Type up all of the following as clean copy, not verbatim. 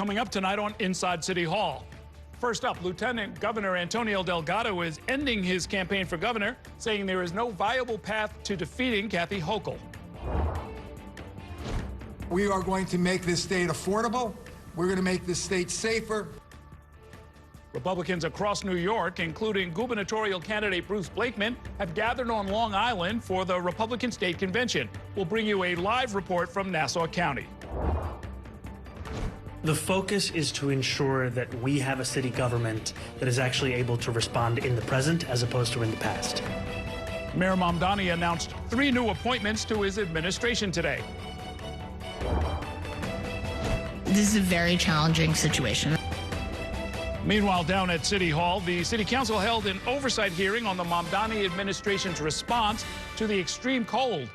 coming up tonight on Inside City Hall. First up, Lieutenant Governor Antonio Delgado is ending his campaign for governor, saying there is no viable path to defeating Kathy Hochul. We are going to make this state affordable. We're going to make this state safer. Republicans across New York, including gubernatorial candidate Bruce Blakeman, have gathered on Long Island for the Republican State Convention. We'll bring you a live report from Nassau County. The focus is to ensure that we have a city government that is actually able to respond in the present as opposed to in the past. Mayor Mamdani announced 3 new appointments to his administration today. This is a very challenging situation. Meanwhile, down at City Hall, the City Council held an oversight hearing on the Mamdani administration's response to the extreme cold,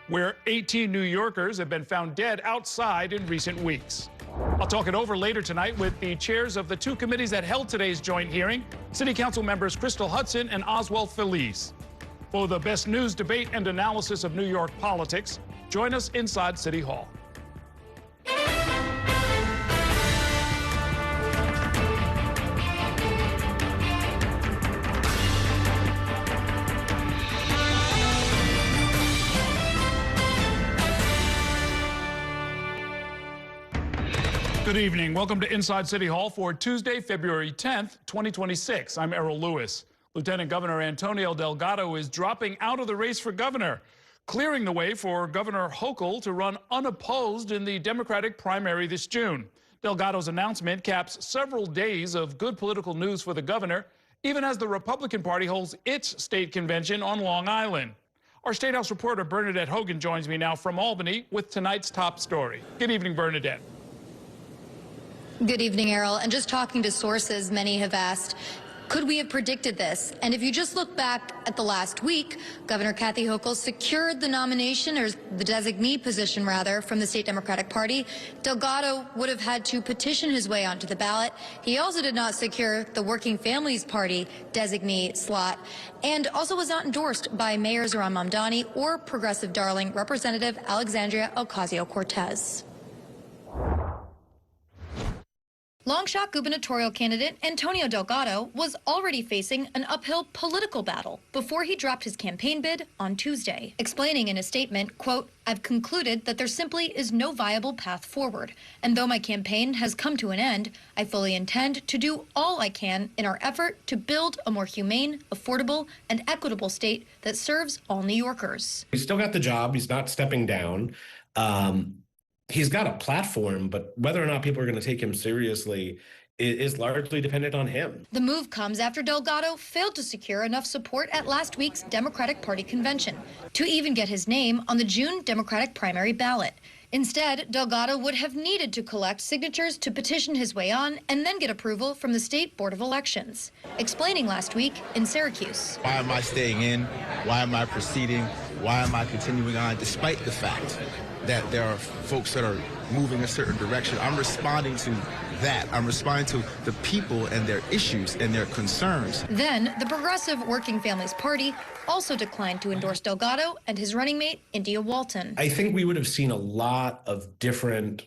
where 18 New Yorkers have been found dead outside in recent weeks. I'll talk it over later tonight with the chairs of the 2 committees that held today's joint hearing, City Council members Crystal Hudson and Oswald Feliz. For the best news, debate, and analysis of New York politics, join us inside City Hall. Good evening. Welcome to Inside City Hall for Tuesday, February 10th, 2026. I'm Errol Lewis. Lieutenant Governor Antonio Delgado is dropping out of the race for governor, clearing the way for Governor Hochul to run unopposed in the Democratic primary this June. Delgado's announcement caps several days of good political news for the governor, even as the Republican Party holds its state convention on Long Island. Our State House reporter Bernadette Hogan joins me now from Albany with tonight's top story. Good evening, Bernadette. Good evening, Errol. And just talking to sources, many have asked, could we have predicted this? And if you just look back at the last week, Governor Kathy Hochul secured the nomination, or the designee position, rather, from the state Democratic Party. Delgado would have had to petition his way onto the ballot. He also did not secure the Working Families Party designee slot, and also was not endorsed by Mayor Zohran Mamdani or progressive darling Representative Alexandria Ocasio-Cortez. Longshot gubernatorial candidate Antonio Delgado was already facing an uphill political battle before he dropped his campaign bid on Tuesday, explaining in a statement, quote, "I've concluded that there simply is no viable path forward, and though my campaign has come to an end, I fully intend to do all I can in our effort to build a more humane, affordable, and equitable state that serves all New Yorkers." He's still got the job. He's not stepping down. He's got a platform, but whether or not people are going to take him seriously is largely dependent on him. The move comes after Delgado failed to secure enough support at last week's Democratic Party convention to even get his name on the June Democratic primary ballot. Instead, Delgado would have needed to collect signatures to petition his way on and then get approval from the State Board of Elections, explaining last week in Syracuse. Why am I staying in? Why am I proceeding? Why am I continuing on despite the fact that there are folks that are moving a certain direction? I'm responding to that. I'm responding to the people and their issues and their concerns. Then, the Progressive Working Families Party also declined to endorse Delgado and his running mate, India Walton. I think we would have seen a lot of different,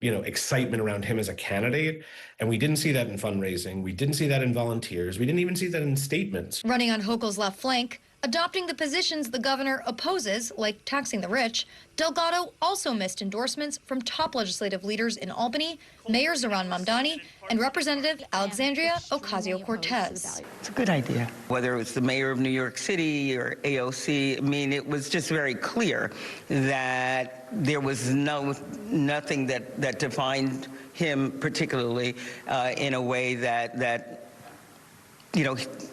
excitement around him as a candidate, and we didn't see that in fundraising. We didn't see that in volunteers. We didn't even see that in statements. Running on Hochul's left flank, adopting the positions the governor opposes, like taxing the rich, Delgado also missed endorsements from top legislative leaders in Albany, Mayor Zohran Mamdani, and Representative Alexandria Ocasio-Cortez. It's a good idea. Whether it was the mayor of New York City or AOC, it was just very clear that there was nothing that defined him particularly in a way that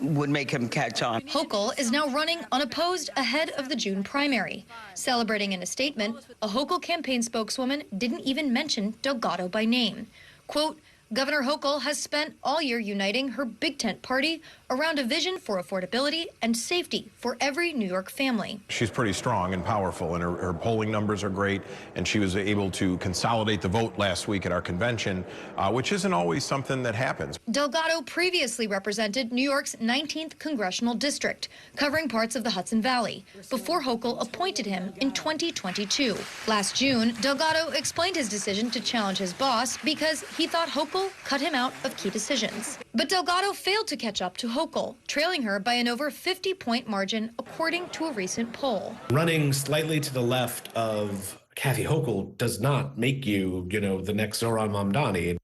would make him catch on. Hochul is now running unopposed ahead of the June primary. Celebrating in a statement, a Hochul campaign spokeswoman didn't even mention Delgado by name. Quote, "Governor Hochul has spent all year uniting her big tent party around a vision for affordability and safety for every New York family. She's pretty strong and powerful, and her polling numbers are great, and she was able to consolidate the vote last week at our convention, which isn't always something that happens. Delgado previously represented New York's 19th congressional district, covering parts of the Hudson Valley, before Hochul appointed him in 2022. Last June, Delgado explained his decision to challenge his boss because he thought Hochul cut him out of key decisions. But Delgado failed to catch up to Hochul, trailing her by an over 50-point margin, according to a recent poll. Running slightly to the left of Kathy Hochul does not make you, the next Zohran Mamdani.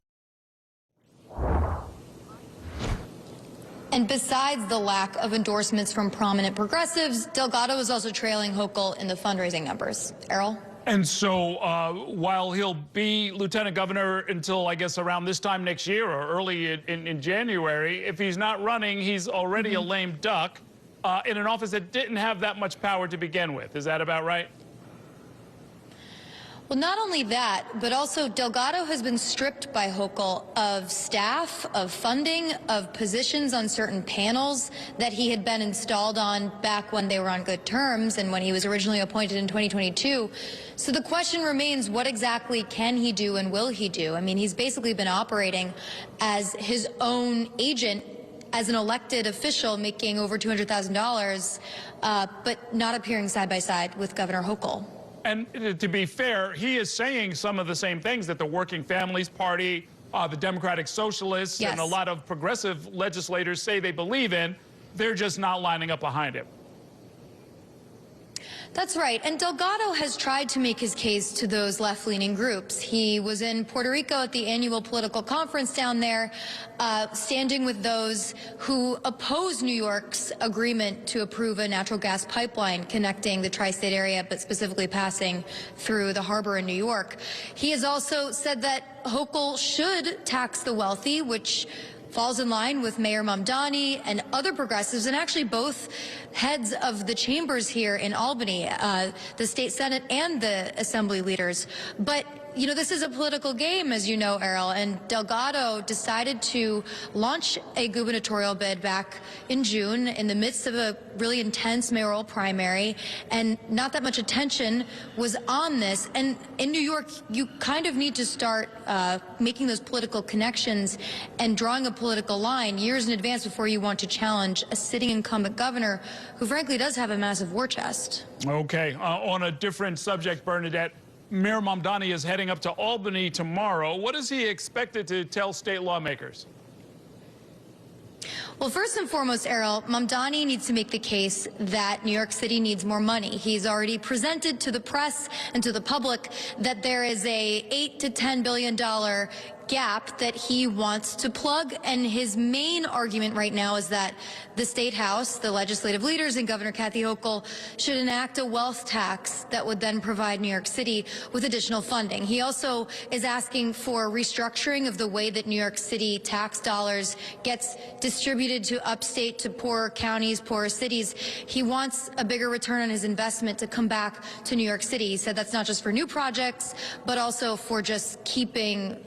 And besides the lack of endorsements from prominent progressives, Delgado is also trailing Hochul in the fundraising numbers. Errol? And so while he'll be lieutenant governor until, I guess, around this time next year or early in January, if he's not running, he's already a lame duck in an office that didn't have that much power to begin with. Is that about right? Well, not only that, but also Delgado has been stripped by Hochul of staff, of funding, of positions on certain panels that he had been installed on back when they were on good terms and when he was originally appointed in 2022. So the question remains, what exactly can he do and will he do? I mean, he's basically been operating as his own agent as an elected official, making over $200,000, but not appearing side by side with Governor Hochul. And to be fair, he is saying some of the same things that the Working Families Party, the Democratic Socialists, yes, and a lot of progressive legislators say they believe in. They're just not lining up behind him. That's right. And Delgado has tried to make his case to those left-leaning groups. He was in Puerto Rico at the annual political conference down there, standing with those who oppose New York's agreement to approve a natural gas pipeline connecting the tri-state area, but specifically passing through the harbor in New York. He has also said that Hochul should tax the wealthy, which falls in line with Mayor Mamdani and other progressives, and actually both heads of the chambers here in Albany, the state Senate and the assembly leaders. But this is a political game, as you know, Errol, and Delgado decided to launch a gubernatorial bid back in June in the midst of a really intense mayoral primary, and not that much attention was on this. And in New York, you kind of need to start making those political connections and drawing a political line years in advance before you want to challenge a sitting incumbent governor who frankly does have a massive war chest. Okay, on a different subject, Bernadette, Mayor Mamdani is heading up to Albany tomorrow. What is he expected to tell state lawmakers? Well, first and foremost, Errol, Mamdani needs to make the case that New York City needs more money. He's already presented to the press and to the public that there is a $8 to $10 billion gap that he wants to plug, and his main argument right now is that the State House, the legislative leaders, and Governor Kathy Hochul should enact a wealth tax that would then provide New York City with additional funding. He also is asking for restructuring of the way that New York City tax dollars gets distributed to upstate, to poorer counties, poorer cities. He wants a bigger return on his investment to come back to New York City. He said that's not just for new projects, but also for just keeping,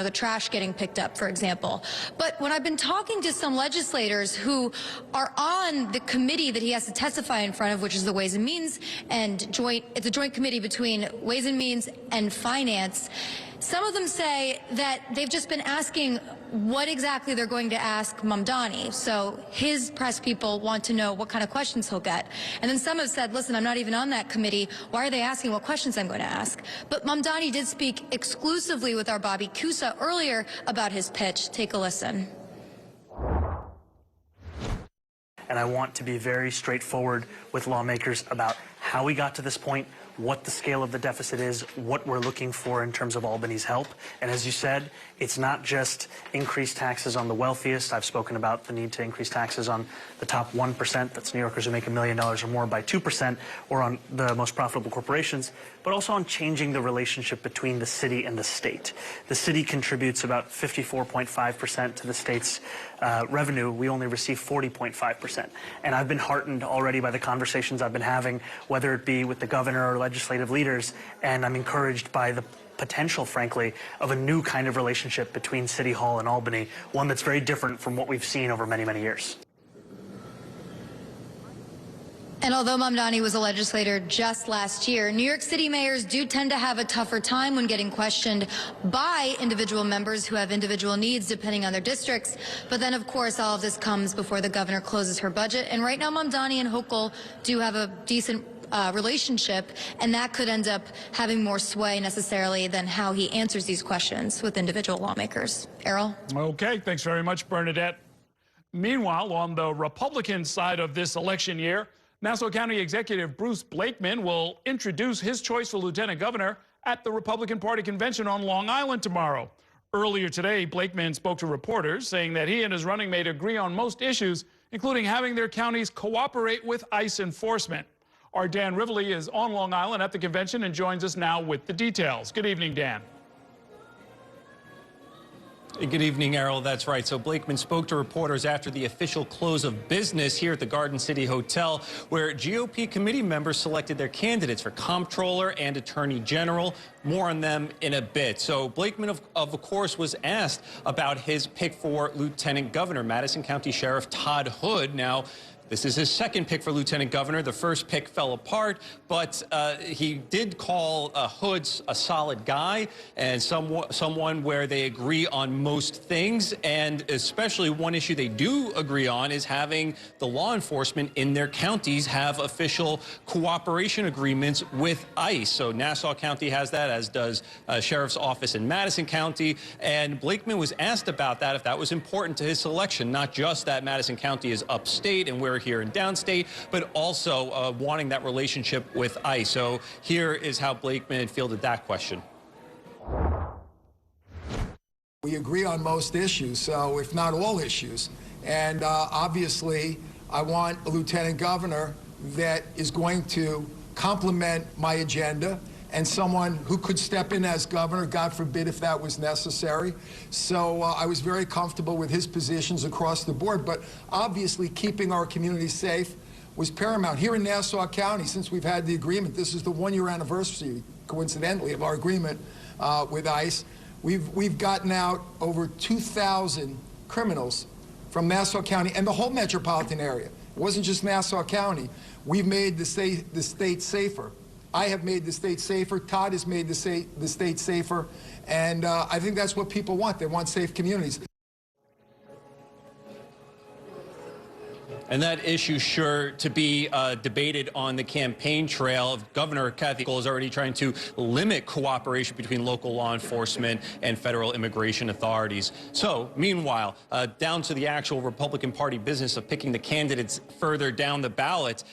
the trash getting picked up, for example. But when I've been talking to some legislators who are on the committee that he has to testify in front of, which is the Ways and Means, and it's a joint committee between Ways and Means and Finance, some of them say that they've just been asking what exactly they're going to ask Mamdani. So his press people want to know what kind of questions he'll get. And then some have said, listen, I'm not even on that committee. Why are they asking what questions I'm going to ask? But Mamdani did speak exclusively with our Bobby Cusa earlier about his pitch. Take a listen. And I want to be very straightforward with lawmakers about how we got to this point, what the scale of the deficit is, what we're looking for in terms of Albany's help. And as you said, it's not just increased taxes on the wealthiest. I've spoken about the need to increase taxes on the top 1%, that's New Yorkers who make $1 million or more, by 2%, or on the most profitable corporations, but also on changing the relationship between the city and the state. The city contributes about 54.5% to the state's revenue. We only receive 40.5%. And I've been heartened already by the conversations I've been having, whether it be with the governor or legislative leaders, and I'm encouraged by the potential, frankly, of a new kind of relationship between City Hall and Albany, one that's very different from what we've seen over many, many years. And although Mamdani was a legislator just last year, New York City mayors do tend to have a tougher time when getting questioned by individual members who have individual needs depending on their districts. But then, of course, all of this comes before the governor closes her budget. And right now, Mamdani and Hochul do have a decent relationship, and that could end up having more sway necessarily than how he answers these questions with individual lawmakers. Errol? Okay, thanks very much, Bernadette. Meanwhile, on the Republican side of this election year, Nassau County Executive Bruce Blakeman will introduce his choice for lieutenant governor at the Republican Party convention on Long Island tomorrow. Earlier today, Blakeman spoke to reporters, saying that he and his running mate agree on most issues, including having their counties cooperate with ICE enforcement. Our Dan Rivoli is on Long Island at the convention and joins us now with the details. Good evening, Dan. Good evening, Errol. That's right. So Blakeman spoke to reporters after the official close of business here at the Garden City Hotel, where GOP committee members selected their candidates for comptroller and attorney general. More on them in a bit. So Blakeman, of course, was asked about his pick for lieutenant governor, Madison County Sheriff Todd Hood. Now, this is his second pick for lieutenant governor. The first pick fell apart, but he did call Hood a solid guy and someone where they agree on most things. And especially one issue they do agree on is having the law enforcement in their counties have official cooperation agreements with ICE. So Nassau County has that, as does Sheriff's Office in Madison County. And Blakeman was asked about that, if that was important to his selection, not just that Madison County is upstate and we're here in downstate, but also wanting that relationship with ICE. So here is how Blakeman fielded that question. We agree on most issues, so if not all issues. And obviously, I want a lieutenant governor that is going to complement my agenda and someone who could step in as governor, God forbid, if that was necessary. So I was very comfortable with his positions across the board, but obviously keeping our community safe was paramount. Here in Nassau County, since we've had the agreement, this is the one-year anniversary, coincidentally, of our agreement with ICE. We've gotten out over 2,000 criminals from Nassau County and the whole metropolitan area. It wasn't just Nassau County. We've made the state safer. I have made the state safer. Todd has made the state safer. And I think that's what people want. They want safe communities. And that issue sure to be debated on the campaign trail. Governor Kathy Hochul is already trying to limit cooperation between local law enforcement and federal immigration authorities. So, meanwhile, down to the actual Republican Party business of picking the candidates further down the ballot,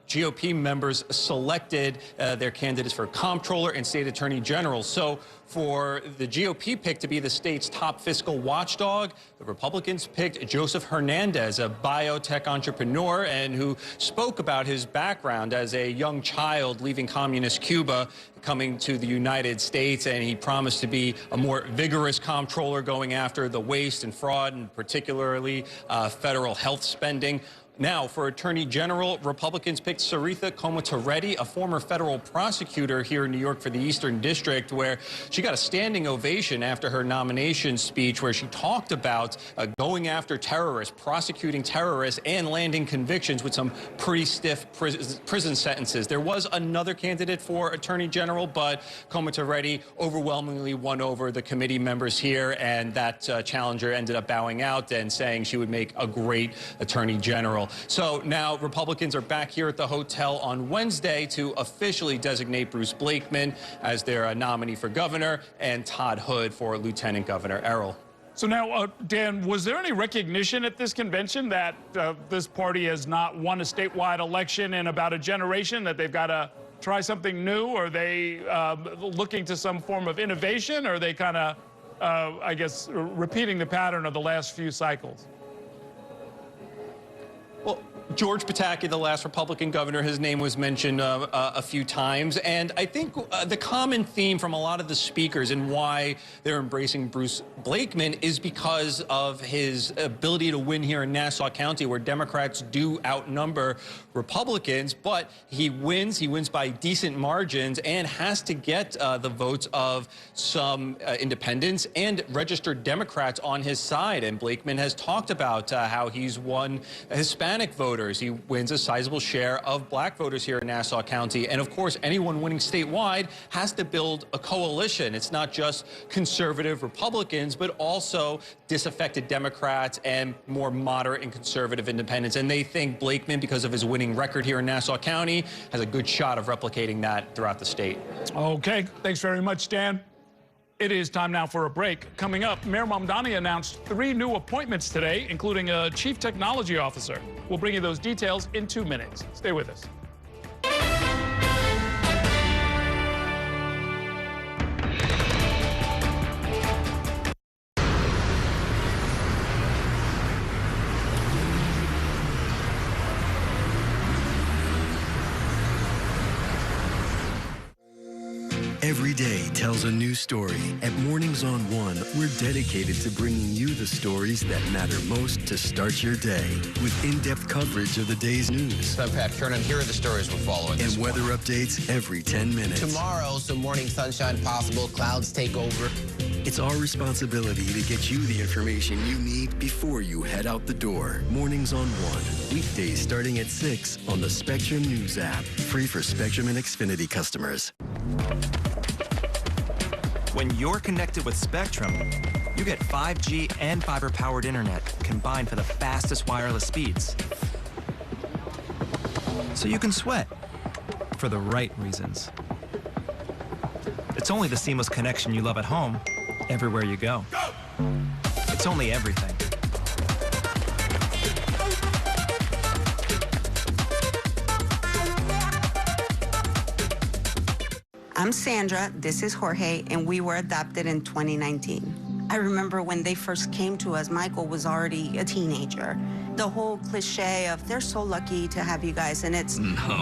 GOP members selected their candidates for comptroller and state attorney general. So, for the GOP pick to be the state's top fiscal watchdog, the Republicans picked Joseph Hernandez, a biotech entrepreneur and who spoke about his background as a young child leaving communist Cuba, coming to the United States, and he promised to be a more vigorous comptroller going after the waste and fraud, and particularly federal health spending. Now, for Attorney General, Republicans picked Saritha Komatareddy, a former federal prosecutor here in New York for the Eastern District, where she got a standing ovation after her nomination speech, where she talked about going after terrorists, prosecuting terrorists, and landing convictions with some pretty stiff prison sentences. There was another candidate for Attorney General, but Komatareddy overwhelmingly won over the committee members here, and that challenger ended up bowing out and saying she would make a great Attorney General. So now Republicans are back here at the hotel on Wednesday to officially designate Bruce Blakeman as their nominee for governor and Todd Hood for lieutenant governor. Errol. So now, Dan, was there any recognition at this convention that this party has not won a statewide election in about a generation, that they've got to try something new? Or are they looking to some form of innovation? Or are they kind of, I guess, repeating the pattern of the last few cycles? Well, George Pataki, the last Republican governor, his name was mentioned a few times. And I think the common theme from a lot of the speakers and why they're embracing Bruce Blakeman is because of his ability to win here in Nassau County, where Democrats do outnumber Republicans. But he wins by decent margins, and has to get the votes of some independents and registered Democrats on his side. And Blakeman has talked about how he's won Hispanic voters voters. He wins a sizable share of black voters here in Nassau County. And of course, anyone winning statewide has to build a coalition. It's not just conservative Republicans, but also disaffected Democrats and more moderate and conservative independents. And they think Blakeman, because of his winning record here in Nassau County, has a good shot of replicating that throughout the state. Okay, thanks very much, Dan. It is time now for a break. Coming up, Mayor Mamdani announced 3 new appointments today, including a chief technology officer. We'll bring you those details in 2 minutes. Stay with us. Every day tells a new story. At Mornings on One, we're dedicated to bringing you the stories that matter most to start your day. With in-depth coverage of the day's news. I'm Pat Kernan. Here are the stories we're following. And weather updates every 10 minutes. Tomorrow, some morning sunshine possible. Clouds take over. It's our responsibility to get you the information you need before you head out the door. Mornings on One. Weekdays starting at 6 on the Spectrum News app. Free for Spectrum and Xfinity customers. When you're connected with Spectrum, you get 5G and fiber-powered internet combined for the fastest wireless speeds. So you can sweat for the right reasons. It's only the seamless connection you love at home, everywhere you go. It's only everything. I'm Sandra, this is Jorge, and we were adopted in 2019. I remember when they first came to us, Michael was already a teenager. The whole cliche of, they're so lucky to have you guys, and it's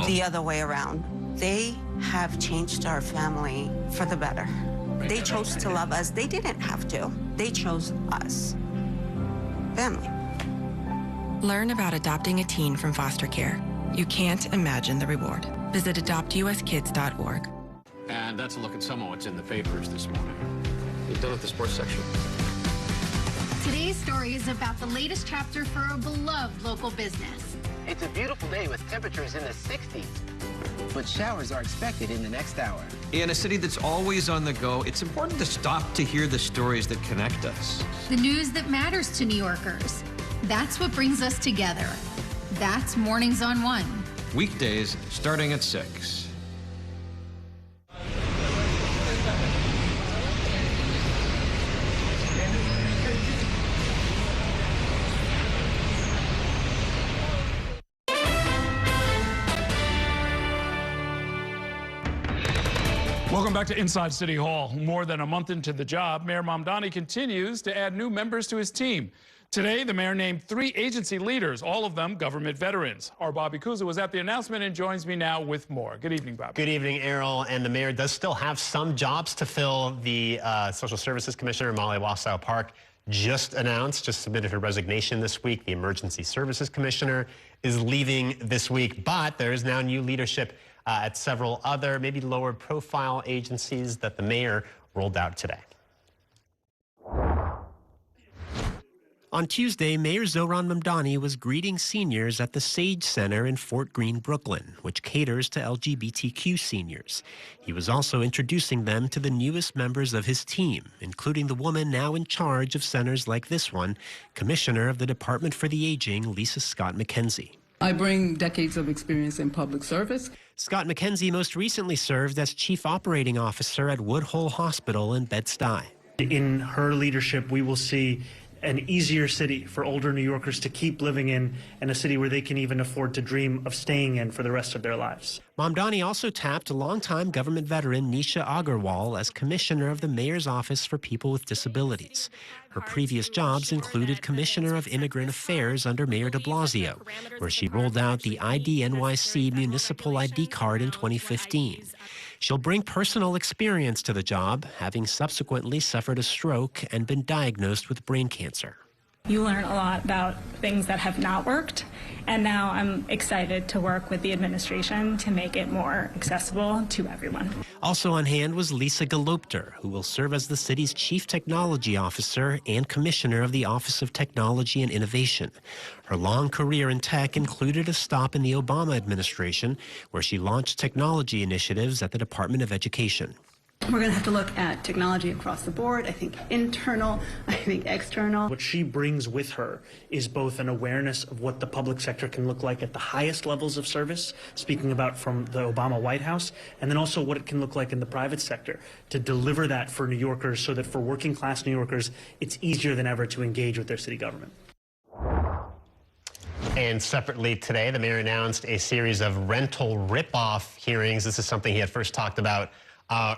the other way around. They have changed our family for the better. They chose to love us. They didn't have to. They chose us. Family. Learn about adopting a teen from foster care. You can't imagine the reward. Visit adoptuskids.org. And that's a look at some of what's in the papers this morning. You're done with the sports section. Today's story is about the latest chapter for a beloved local business. It's a beautiful day with temperatures in the 60s, but showers are expected in the next hour. In a city that's always on the go, it's important to stop to hear the stories that connect us. The news that matters to New Yorkers. That's what brings us together. That's Mornings on One. Weekdays starting at 6. Welcome back to Inside City Hall. More than a month into the job, Mayor Mamdani continues to add new members to his team. Today, the mayor named 3 agency leaders, all of them government veterans. Our Bobby Kuza was at the announcement and joins me now with more. Good evening, Bobby. Good evening, Errol. And the mayor does still have some jobs to fill. The Social Services Commissioner, Molly Wassow Park, just submitted her resignation this week. The Emergency Services Commissioner is leaving this week, but there is now new leadership at several other, maybe lower profile agencies that the mayor rolled out today. On Tuesday, Mayor Zohran Mamdani was greeting seniors at the Sage Center in Fort Greene, Brooklyn, which caters to LGBTQ seniors. He was also introducing them to the newest members of his team, including the woman now in charge of centers like this one, Commissioner of the Department for the Aging, Lisa Scott McKenzie. I bring decades of experience in public service. Scott McKenzie most recently served as Chief Operating Officer at Hochul Hospital in Bed-Stuy. In her leadership, we will see an easier city for older New Yorkers to keep living in, and a city where they can even afford to dream of staying in for the rest of their lives. Mamdani also tapped longtime government veteran Nisha Agarwal as Commissioner of the Mayor's Office for People with Disabilities. Her previous jobs included Commissioner of Immigrant Affairs under Mayor de Blasio, where she rolled out the ID NYC Municipal ID card in 2015. She'll bring personal experience to the job, having subsequently suffered a stroke and been diagnosed with brain cancer. You learn a lot about things that have not worked, and now I'm excited to work with the administration to make it more accessible to everyone. Also on hand was Lisa Galopter, who will serve as the city's Chief Technology Officer and Commissioner of the Office of Technology and Innovation. Her long career in tech included a stop in the Obama administration, where she launched technology initiatives at the Department of Education. We're going to have to look at technology across the board. I think internal, I think external. What she brings with her is both an awareness of what the public sector can look like at the highest levels of service, speaking about from the Obama White House, and then also what it can look like in the private sector, to deliver that for New Yorkers so that for working class New Yorkers, it's easier than ever to engage with their city government. And separately today, the mayor announced a series of rental rip-off hearings. This is something he had first talked about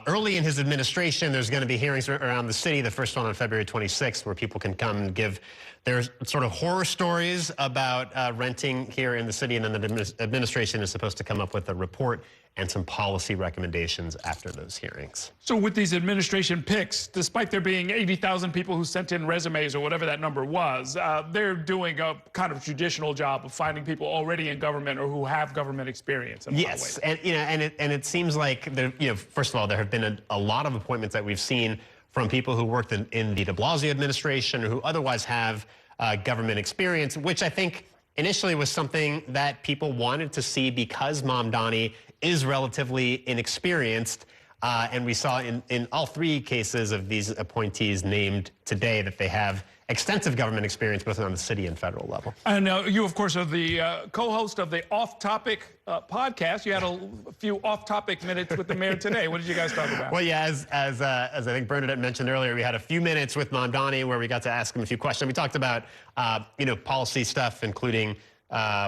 early in his administration. There's going to be hearings around the city, the first one on February 26th, where people can come and give their sort of horror stories about renting here in the city, and then the administration is supposed to come up with a report and some policy recommendations after those hearings. So with these administration picks, despite there being 80,000 people who sent in resumes or whatever that number was, they're doing a kind of traditional job of finding people already in government or who have government experience. Yes, and it seems like there, first of all, there have been a lot of appointments that we've seen from people who worked in the de Blasio administration or who otherwise have government experience, which I think initially was something that people wanted to see because Mamdani is relatively inexperienced. And we saw in all three cases of these appointees named today that they have extensive government experience both on the city and federal level. And you, of course, are the co-host of the Off Topic podcast. You had a few off-topic minutes with the mayor today. What did you guys talk about? Well, yeah, as I think Bernadette mentioned earlier, we had a few minutes with Mamdani where we got to ask him a few questions. We talked about, policy stuff, including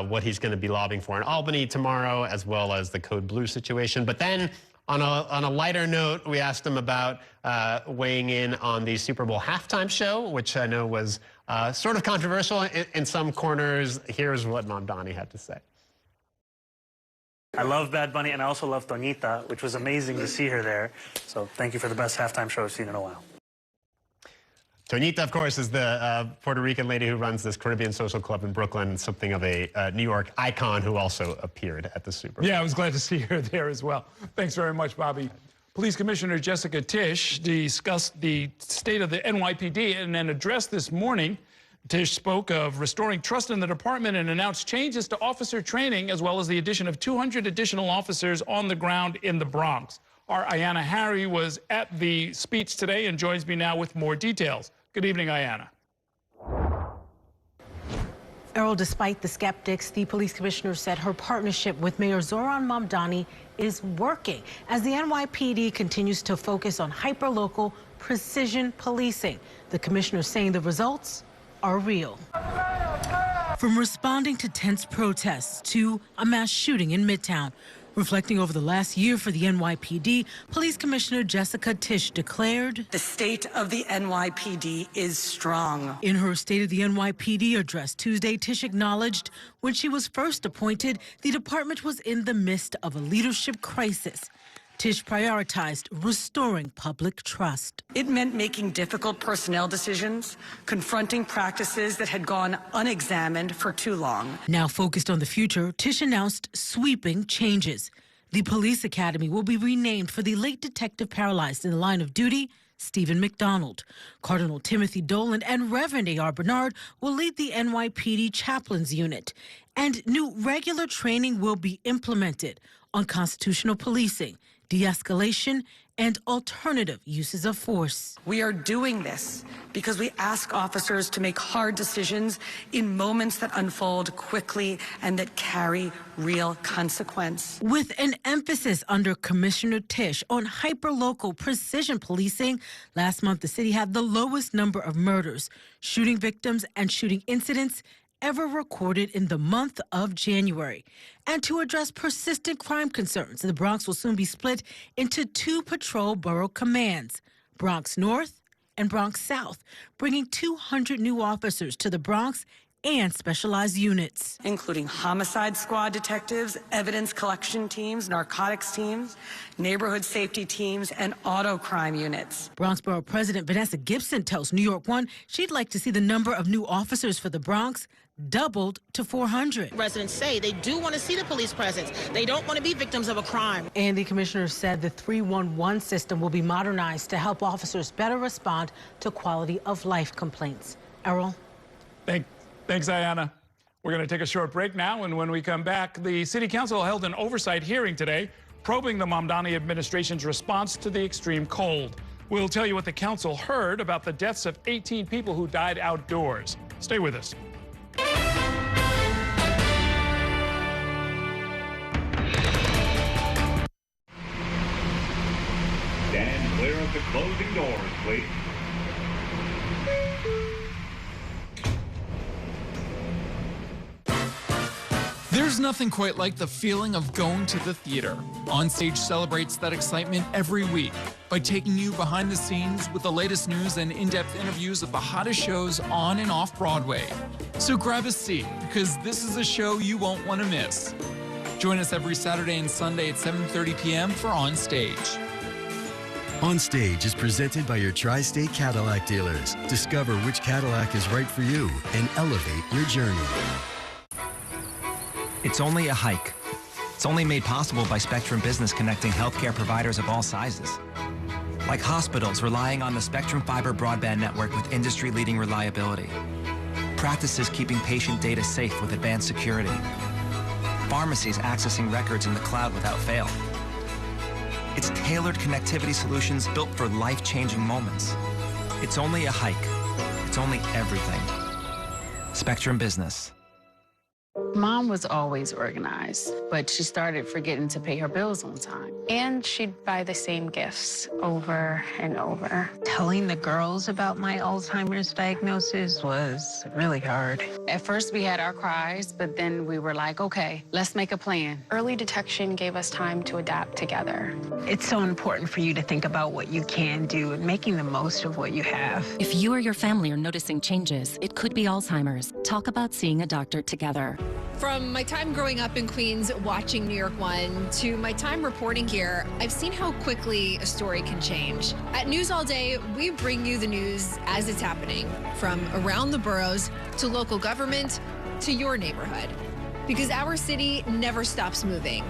what he's going to be lobbying for in Albany tomorrow, as well as the Code Blue situation. But then on a lighter note, we asked him about weighing in on the Super Bowl halftime show, which I know was sort of controversial in some corners. Here's what Mamdani had to say. I love Bad Bunny, and I also love Toñita, which was amazing to see her there. So thank you for the best halftime show I've seen in a while. Toñita, of course, is the Puerto Rican lady who runs this Caribbean social club in Brooklyn, something of a New York icon who also appeared at the Super Bowl. Yeah, I was glad to see her there as well. Thanks very much, Bobby. Police Commissioner Jessica Tisch discussed the state of the NYPD in an address this morning. Tisch spoke of restoring trust in the department and announced changes to officer training, as well as the addition of 200 additional officers on the ground in the Bronx. Our Ayanna Harry was at the speech today and joins me now with more details. Good evening, Ayanna. Errol, despite the skeptics, the police commissioner said her partnership with Mayor Zohran Mamdani is working as the NYPD continues to focus on hyperlocal precision policing. The commissioner saying the results are real. From responding to tense protests to a mass shooting in Midtown. Reflecting over the last year for the NYPD, Police Commissioner Jessica Tisch declared, "The state of the NYPD is strong." In her State of the NYPD address Tuesday, Tisch acknowledged when she was first appointed, the department was in the midst of a leadership crisis. Tisch prioritized restoring public trust. It meant making difficult personnel decisions, confronting practices that had gone unexamined for too long. Now focused on the future, Tisch announced sweeping changes. The police academy will be renamed for the late detective paralyzed in the line of duty, Stephen McDonald. Cardinal Timothy Dolan and Reverend A.R. Bernard will lead the NYPD chaplains unit. And new regular training will be implemented on constitutional policing, de-escalation, and alternative uses of force. We are doing this because we ask officers to make hard decisions in moments that unfold quickly and that carry real consequence. With an emphasis under Commissioner Tisch on hyperlocal precision policing, last month the city had the lowest number of murders, shooting victims, and shooting incidents ever recorded in the month of January. And to address persistent crime concerns, the Bronx will soon be split into two patrol borough commands, Bronx North and Bronx South, bringing 200 new officers to the Bronx and specialized units, including homicide squad detectives, evidence collection teams, narcotics teams, neighborhood safety teams, and auto crime units. Bronx Borough President Vanessa Gibson tells New York One she'd like to see the number of new officers for the Bronx doubled to 400. Residents say they do want to see the police presence. They don't want to be victims of a crime. And the commissioner said the 311 system will be modernized to help officers better respond to quality of life complaints. Errol? Thanks, Ayanna. We're going to take a short break now, and when we come back, the City Council held an oversight hearing today probing the Mamdani administration's response to the extreme cold. We'll tell you what the council heard about the deaths of 18 people who died outdoors. Stay with us. Stand clear of the closing doors, please. There's nothing quite like the feeling of going to the theater. Onstage celebrates that excitement every week by taking you behind the scenes with the latest news and in-depth interviews of the hottest shows on and off Broadway. So grab a seat, because this is a show you won't want to miss. Join us every Saturday and Sunday at 7:30 p.m. for Onstage. Onstage is presented by your Tri-State Cadillac dealers. Discover which Cadillac is right for you and elevate your journey. It's only a hike. It's only made possible by Spectrum Business connecting healthcare providers of all sizes. Like hospitals relying on the Spectrum Fiber broadband network with industry-leading reliability. Practices keeping patient data safe with advanced security. Pharmacies accessing records in the cloud without fail. It's tailored connectivity solutions built for life-changing moments. It's only a hike. It's only everything. Spectrum Business. Mom was always organized, but she started forgetting to pay her bills on time. And she'd buy the same gifts over and over. Telling the girls about my Alzheimer's diagnosis was really hard. At first, we had our cries, but then we were like, okay, let's make a plan. Early detection gave us time to adapt together. It's so important for you to think about what you can do and making the most of what you have. If you or your family are noticing changes, it could be Alzheimer's. Talk about seeing a doctor together. From my time growing up in Queens watching New York One to my time reporting here, I've seen how quickly a story can change. At News All Day, we bring you the news as it's happening, from around the boroughs to local government to your neighborhood, because our city never stops moving.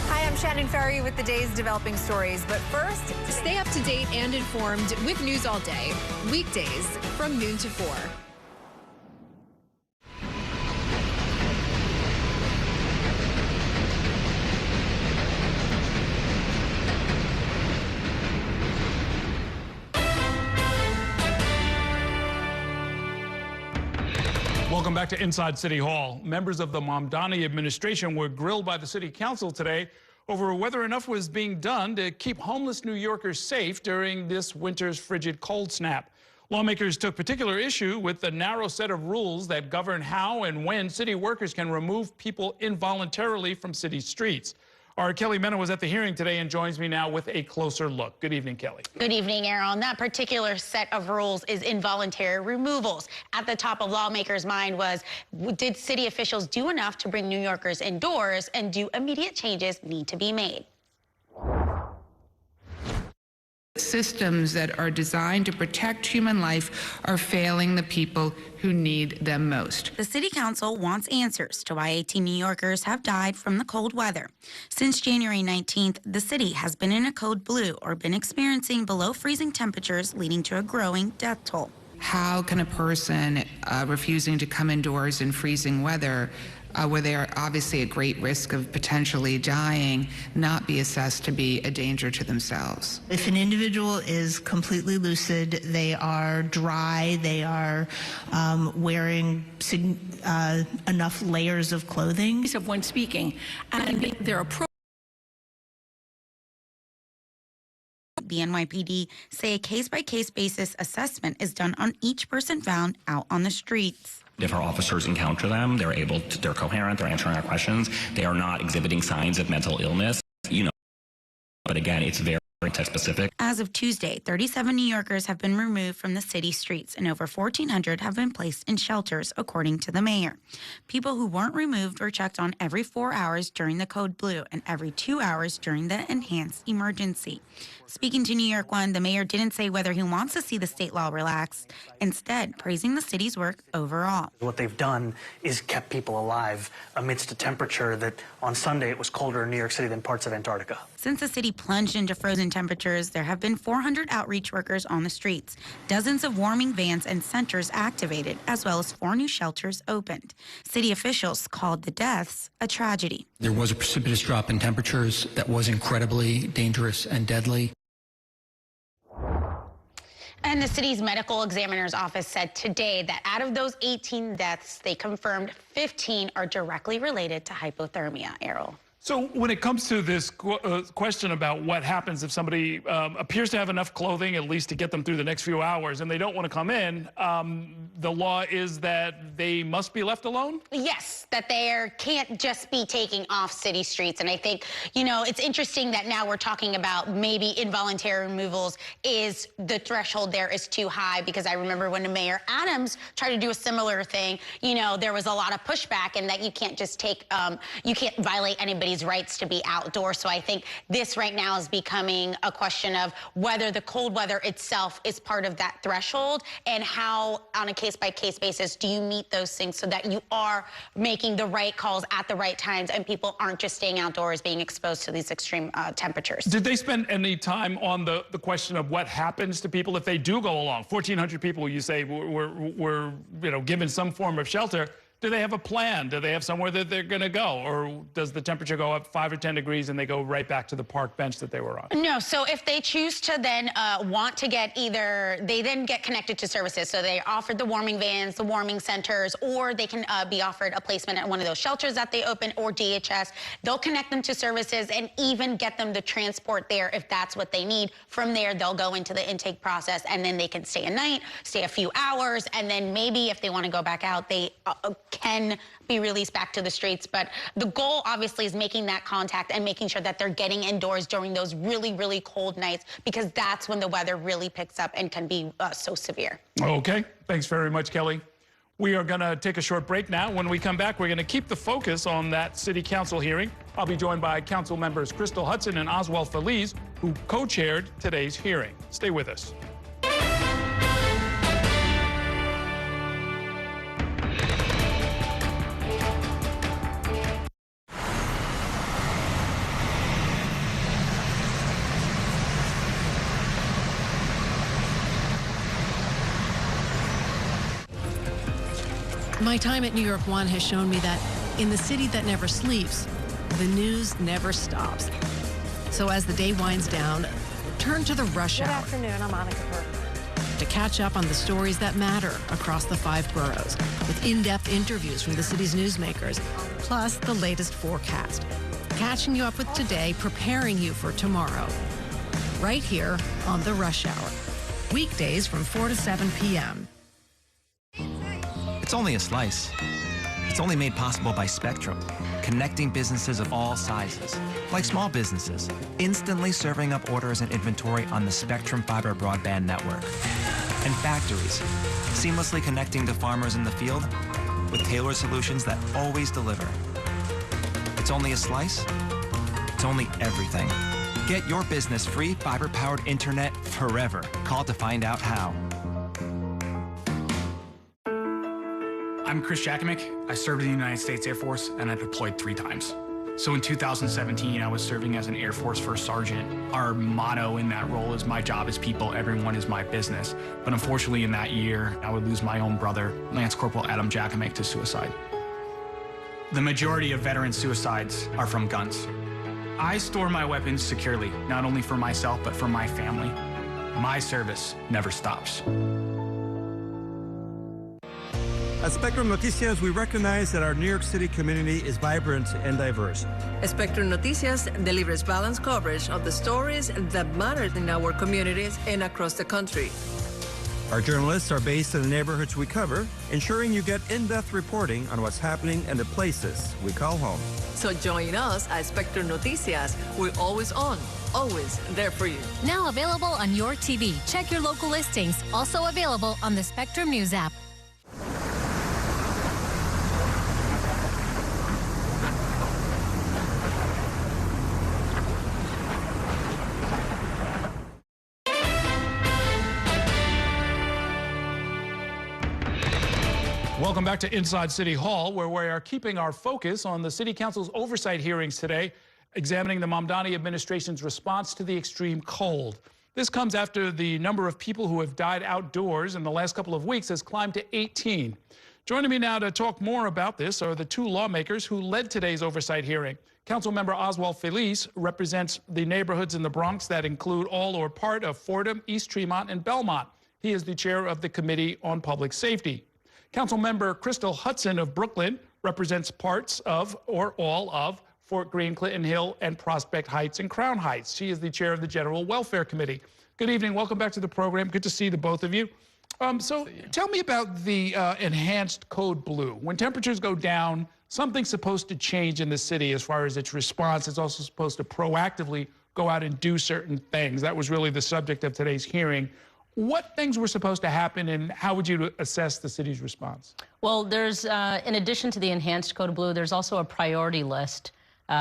Hi, I'm Shannon Ferry with the day's developing stories. But first, stay up to date and informed with News All Day, weekdays from noon to 4. Welcome back to Inside City Hall. Members of the Mamdani administration were grilled by the city council today over whether enough was being done to keep homeless New Yorkers safe during this winter's frigid cold snap. Lawmakers took particular issue with the narrow set of rules that govern how and when city workers can remove people involuntarily from city streets. Our Kelly Mena was at the hearing today and joins me now with a closer look. Good evening, Kelly. Good evening, Aaron. That particular set of rules is involuntary removals. At the top of lawmakers' mind was, did city officials do enough to bring New Yorkers indoors, and do immediate changes need to be made? Systems that are designed to protect human life are failing the people who need them most. The City Council wants answers to why 18 New Yorkers have died from the cold weather. Since January 19th, the city has been in a code blue or been experiencing below freezing temperatures, leading to a growing death toll. How can a person refusing to come indoors in freezing weather, where they are obviously at great risk of potentially dying, not be assessed to be a danger to themselves? If an individual is completely lucid, they are dry, they are wearing enough layers of clothing. Of when speaking, and their approach. The NYPD say a case-by-case basis assessment is done on each person found out on the streets. If our officers encounter them, they're coherent, they're answering our questions, they are not exhibiting signs of mental illness, but again, it's very Specific. As of Tuesday, 37 New Yorkers have been removed from the city streets and over 1,400 have been placed in shelters, according to the mayor. People who weren't removed were checked on every 4 hours during the Code Blue and every 2 hours during the enhanced emergency. Speaking to New York One, the mayor didn't say whether he wants to see the state law relaxed, instead praising the city's work overall. What they've done is kept people alive amidst a temperature that on Sunday it was colder in New York City than parts of Antarctica. Since the city plunged into frozen temperatures, there have been 400 outreach workers on the streets, dozens of warming vans and centers activated, as well as 4 new shelters opened. City officials called the deaths a tragedy. There was a precipitous drop in temperatures that was incredibly dangerous and deadly. And the city's medical examiner's office said today that out of those 18 deaths, they confirmed 15 are directly related to hypothermia. Errol. So when it comes to this question about what happens if somebody appears to have enough clothing, at least to get them through the next few hours, and they don't want to come in, the law is that they must be left alone? Yes, that they can't just be taking off city streets. And I think, you know, it's interesting that now we're talking about maybe involuntary removals is the threshold there is too high, because I remember when Mayor Adams tried to do a similar thing, you know, there was a lot of pushback and that you can't just take, you can't violate anybody's rights to be outdoors. So I think this right now is becoming a question of whether the cold weather itself is part of that threshold and how on a case-by-case basis do you meet those things so that you are making the right calls at the right times and people aren't just staying outdoors being exposed to these extreme temperatures. Did they spend any time on the question of what happens to people if they do go along? 1,400 people, you say, were you know, given some form of shelter. Do they have a plan? Do they have somewhere that they're going to go? Or does the temperature go up 5 or 10 degrees and they go right back to the park bench that they were on? No, so if they choose to then want to get either, they then get connected to services. So they offered the warming vans, the warming centers, or they can be offered a placement at one of those shelters that they open or DHS. They'll connect them to services and even get them the transport there if that's what they need. From there, they'll go into the intake process and then they can stay a night, stay a few hours, and then maybe if they want to go back out, they can be released back to the streets. But the goal obviously is making that contact and making sure that they're getting indoors during those really, really cold nights, because that's when the weather really picks up and can be so severe. Okay, thanks very much, Kelly. We are going to take a short break now. When we come back, we're going to keep the focus on that city council hearing. I'll be joined by council members Crystal Hudson and Oswald Feliz, who co-chaired today's hearing. Stay with us. My time at New York One has shown me that in the city that never sleeps, the news never stops. So as the day winds down, turn to the rush hour. Good afternoon, I'm Monica Burke. To catch up on the stories that matter across the 5 boroughs, with in-depth interviews from the city's newsmakers, plus the latest forecast. Catching you up with today, preparing you for tomorrow. Right here on the Rush Hour. Weekdays from 4 to 7 p.m. It's only a slice. It's only made possible by Spectrum, connecting businesses of all sizes, like small businesses, instantly serving up orders and inventory on the Spectrum Fiber broadband network. And factories, seamlessly connecting to farmers in the field with tailored solutions that always deliver. It's only a slice. It's only everything. Get your business free fiber-powered internet forever. Call to find out how. I'm Chris Jakimick. I served in the United States Air Force and I deployed 3 times. So in 2017, I was serving as an Air Force First Sergeant. Our motto in that role is my job is people, everyone is my business. But unfortunately in that year, I would lose my own brother, Lance Corporal Adam Jakimick, to suicide. The majority of veteran suicides are from guns. I store my weapons securely, not only for myself, but for my family. My service never stops. At Spectrum Noticias, we recognize that our New York City community is vibrant and diverse. Spectrum Noticias delivers balanced coverage of the stories that matter in our communities and across the country. Our journalists are based in the neighborhoods we cover, ensuring you get in-depth reporting on what's happening in the places we call home. So join us at Spectrum Noticias. We're always on, always there for you. Now available on your TV. Check your local listings. Also available on the Spectrum News app. Welcome back to Inside City Hall, where we are keeping our focus on the City Council's oversight hearings today, examining the Mamdani administration's response to the extreme cold. This comes after the number of people who have died outdoors in the last couple of weeks has climbed to 18. Joining me now to talk more about this are the two lawmakers who led today's oversight hearing. Councilmember Oswald Feliz represents the neighborhoods in the Bronx that include all or part of Fordham, East Tremont, and Belmont. He is the chair of the Committee on Public Safety. Councilmember Crystal Hudson of Brooklyn represents parts of or all of Fort Greene, Clinton Hill, and Prospect Heights and Crown Heights. She is the chair of the General Welfare Committee. Good evening. Welcome back to the program. Good to see the both of you. So tell me about the enhanced Code Blue. When temperatures go down, something's supposed to change in the city as far as its response. It's also supposed to proactively go out and do certain things. That was really the subject of today's hearing. What things were supposed to happen, and how would you assess the city's response? Well, there's, in addition to the enhanced Code Blue, there's also a priority list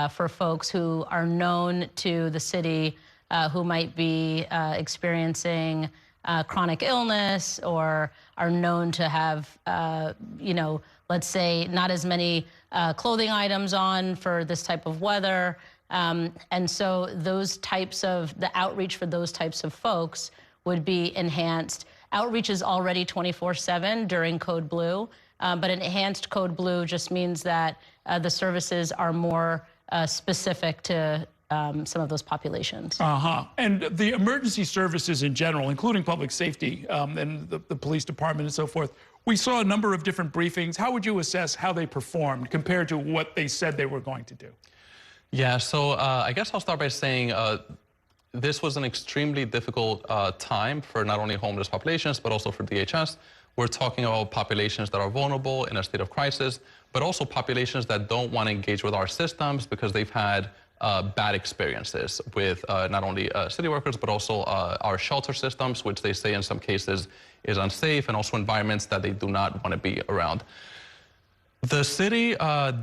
for folks who are known to the city who might be experiencing chronic illness or are known to have, you know, let's say not as many clothing items on for this type of weather. And so those types of, the outreach for those types of folks would be enhanced. Outreach is already 24/7 during Code Blue, but enhanced Code Blue just means that the services are more specific to some of those populations. And the emergency services in general, including public safety and the police department and so forth, we saw a number of different briefings. How would you assess how they performed compared to what they said they were going to do? Yeah, so I guess I'll start by saying this was an extremely difficult time for not only homeless populations, but also for DHS. We're talking about populations that are vulnerable in a state of crisis, but also populations that don't want to engage with our systems because they've had bad experiences with not only city workers, but also our shelter systems, which they say in some cases is unsafe, and also environments that they do not want to be around. The city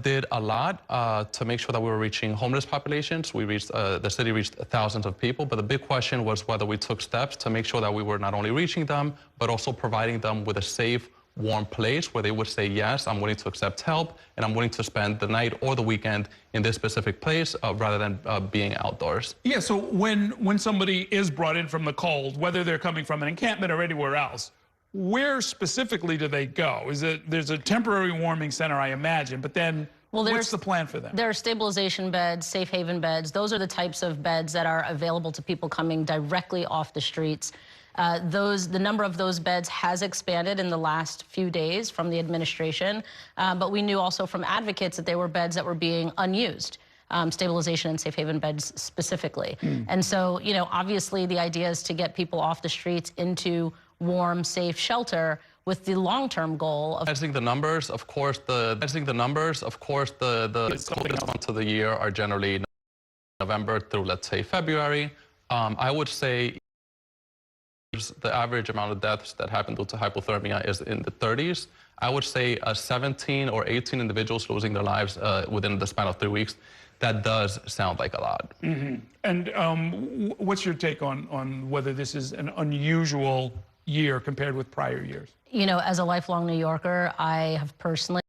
did a lot to make sure that we were reaching homeless populations. We reached, the city reached thousands of people, but the big question was whether we took steps to make sure that we were not only reaching them, but also providing them with a safe, warm place where they would say, yes, I'm willing to accept help, and I'm willing to spend the night or the weekend in this specific place rather than being outdoors. Yeah, so when somebody is brought in from the cold, whether they're coming from an encampment or anywhere else, where specifically do they go? There's a temporary warming center, I imagine, but then what's the plan for them? There are stabilization beds, safe haven beds. Those are the types of beds that are available to people coming directly off the streets. The number of those beds has expanded in the last few days from the administration, but we knew also from advocates that there were beds that were being unused. Stabilization and safe haven beds specifically. And so, you know, obviously the idea is to get people off the streets into warm, safe shelter with the long-term goal of the numbers. Of course, the coldest months of the year are generally November through, let's say, February. I would say the average amount of deaths that happen due to hypothermia is in the 30s. I would say 17 or 18 individuals losing their lives within the span of 3 weeks. That does sound like a lot. And what's your take on whether this is an unusual year compared with prior years? You know, as a lifelong New Yorker, I have personally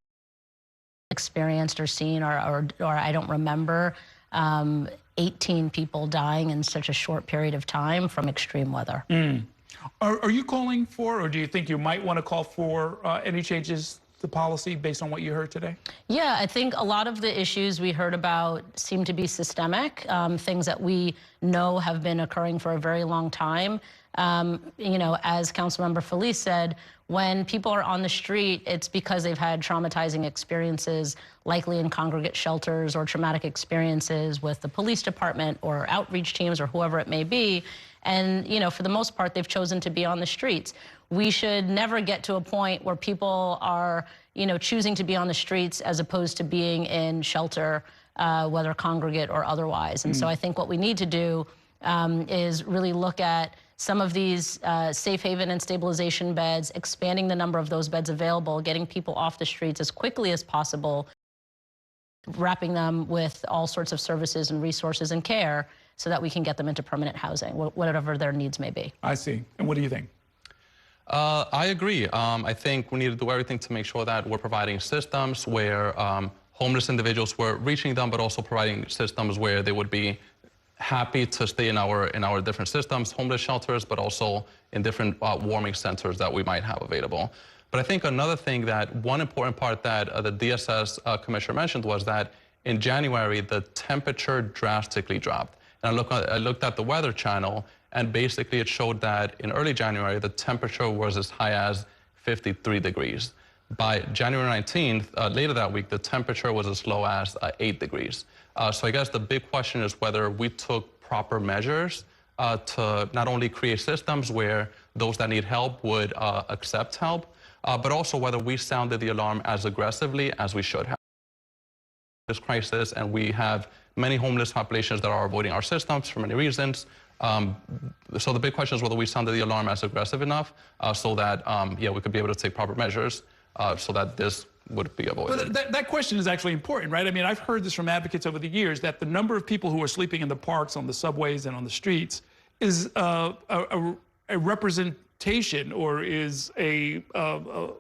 experienced or seen, or I don't remember 18 people dying in such a short period of time from extreme weather. Are you calling for, or do you think you might want to call for any changes to policy based on what you heard today? Yeah, I think a lot of the issues we heard about seem to be systemic, things that we know have been occurring for a very long time. You know, as Councilmember Feliz said, when people are on the street, it's because they've had traumatizing experiences, likely in congregate shelters or traumatic experiences with the police department or outreach teams or whoever it may be. And, you know, for the most part, they've chosen to be on the streets. We should never get to a point where people are, you know, choosing to be on the streets as opposed to being in shelter, whether congregate or otherwise. And so I think what we need to do is really look at some of these safe haven and stabilization beds, expanding the number of those beds available, getting people off the streets as quickly as possible, wrapping them with all sorts of services and resources and care so that we can get them into permanent housing, whatever their needs may be. I see. And what do you think? I agree. I think we need to do everything to make sure that we're providing systems where homeless individuals were reaching them, but also providing systems where they would be happy to stay in our different systems, homeless shelters, but also in different warming centers that we might have available. But I think another thing that one important part that the DSS commissioner mentioned was that in January, the temperature drastically dropped. And I looked at the Weather Channel, and basically it showed that in early January, the temperature was as high as 53 degrees. By January 19th, later that week, the temperature was as low as 8 degrees. So I guess the big question is whether we took proper measures to not only create systems where those that need help would accept help, but also whether we sounded the alarm as aggressively as we should have. This crisis, and we have many homeless populations that are avoiding our systems for many reasons. So the big question is whether we sounded the alarm as aggressive enough so that, yeah, we could be able to take proper measures so that this would be avoided. But that question is actually important, right? I mean, I've heard this from advocates over the years that the number of people who are sleeping in the parks, on the subways, and on the streets is a representation, or is a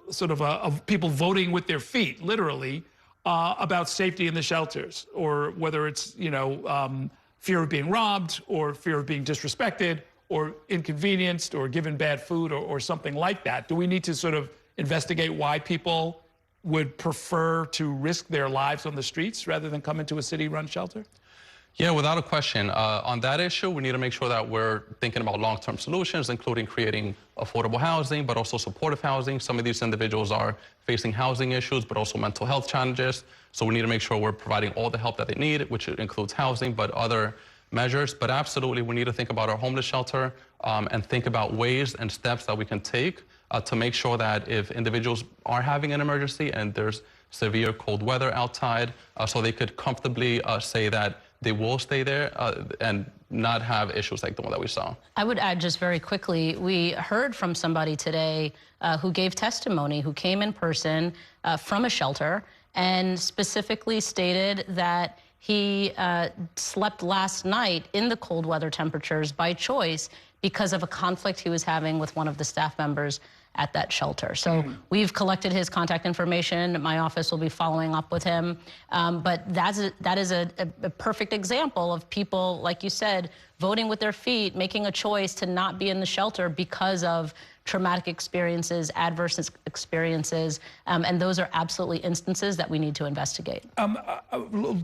sort of people voting with their feet, literally, about safety in the shelters, or whether it's, you know, fear of being robbed, or fear of being disrespected, or inconvenienced, or given bad food, or something like that. Do we need to sort of investigate why people would prefer to risk their lives on the streets rather than come into a city-run shelter? Yeah, without a question. On that issue, we need to make sure that we're thinking about long-term solutions, including creating affordable housing, but also supportive housing. Some of these individuals are facing housing issues, but also mental health challenges. So we need to make sure we're providing all the help that they need, which includes housing, but other measures. But absolutely, we need to think about our homeless shelter and think about ways and steps that we can take to make sure that if individuals are having an emergency and there's severe cold weather outside, so they could comfortably say that they will stay there and not have issues like the one that we saw. I would add just very quickly, we heard from somebody today who gave testimony, who came in person from a shelter and specifically stated that he slept last night in the cold weather temperatures by choice because of a conflict he was having with one of the staff members at that shelter. So we've collected his contact information. My office will be following up with him. But that is a perfect example of people, like you said, voting with their feet, making a choice to not be in the shelter because of traumatic experiences, adverse experiences, and those are absolutely instances that we need to investigate.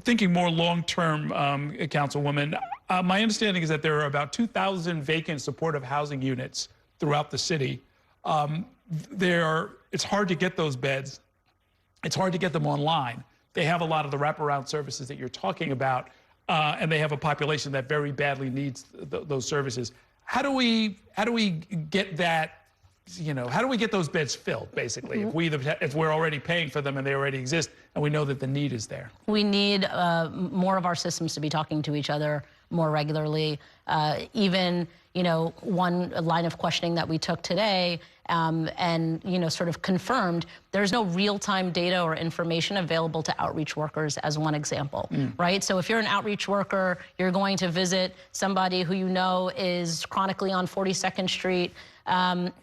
Thinking more long-term, Councilwoman, my understanding is that there are about 2,000 vacant supportive housing units throughout the city. It's hard to get those beds. It's hard to get them online. They have a lot of the wraparound services that you're talking about, and they have a population that very badly needs those services. How do we get that? You know, how do we get those beds filled, basically, if we're already paying for them and they already exist and we know that the need is there? We need more of our systems to be talking to each other more regularly. Even, you know, one line of questioning that we took today and, you know, sort of confirmed, there's no real-time data or information available to outreach workers, as one example, right? So if you're an outreach worker, you're going to visit somebody who you know is chronically on 42nd Street,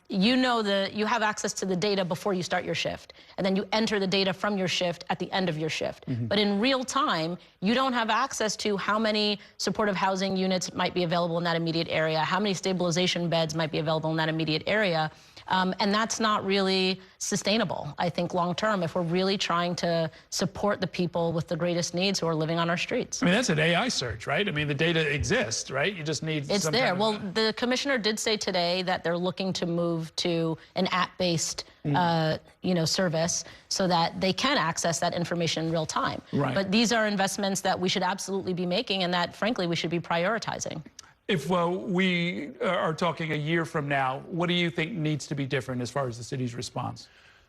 you know you have access to the data before you start your shift, and then you enter the data from your shift at the end of your shift. But in real time, you don't have access to how many supportive housing units might be available in that immediate area, how many stabilization beds might be available in that immediate area. And that's not really sustainable, I think, long term, if we're really trying to support the people with the greatest needs who are living on our streets. I mean, that's an AI search, right? I mean, the data exists, right? You just need it's there. Well, the commissioner did say today that they're looking to move to an app-based you know, service so that they can access that information in real time. Right. But these are investments that we should absolutely be making and that, frankly, we should be prioritizing. If we are talking a year from now, what do you think needs to be different as far as the city's response?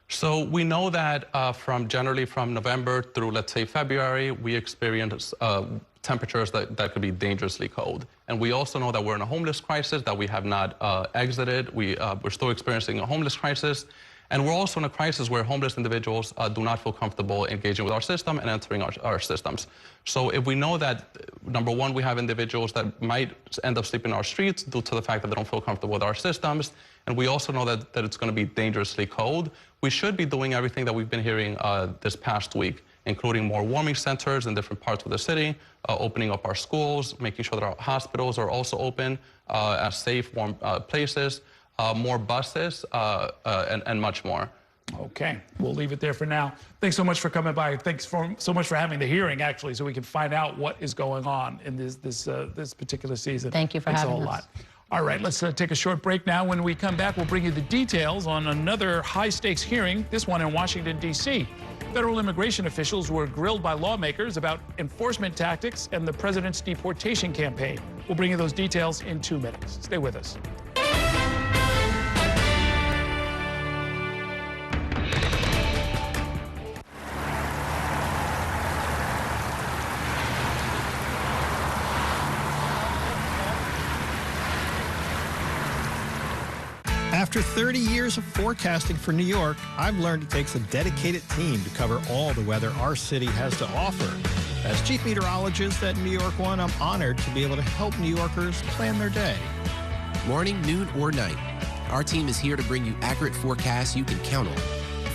So we know that generally from November through, let's say, February, we experienced temperatures that could be dangerously cold. And we also know that we're in a homeless crisis, that we have not exited. We're still experiencing a homeless crisis. And we're also in a crisis where homeless individuals do not feel comfortable engaging with our system and entering our systems. So if we know that, number one, we have individuals that might end up sleeping in our streets due to the fact that they don't feel comfortable with our systems, and we also know that it's going to be dangerously cold, we should be doing everything that we've been hearing this past week, including more warming centers in different parts of the city, opening up our schools, making sure that our hospitals are also open as safe, warm places, more buses, and much more. Okay, we'll leave it there for now. Thanks so much for coming by. Thanks so much for having the hearing, actually, so we can find out what is going on in this particular season. Thank you for having us. Thanks a whole lot. All right, let's take a short break now. When we come back, we'll bring you the details on another high-stakes hearing, this one in Washington, D.C. Federal immigration officials were grilled by lawmakers about enforcement tactics and the president's deportation campaign. We'll bring you those details in 2 minutes. Stay with us. After 30 years of forecasting for New York, I've learned it takes a dedicated team to cover all the weather our city has to offer. As Chief Meteorologist at New York One, I'm honored to be able to help New Yorkers plan their day. Morning, noon, or night, our team is here to bring you accurate forecasts you can count on,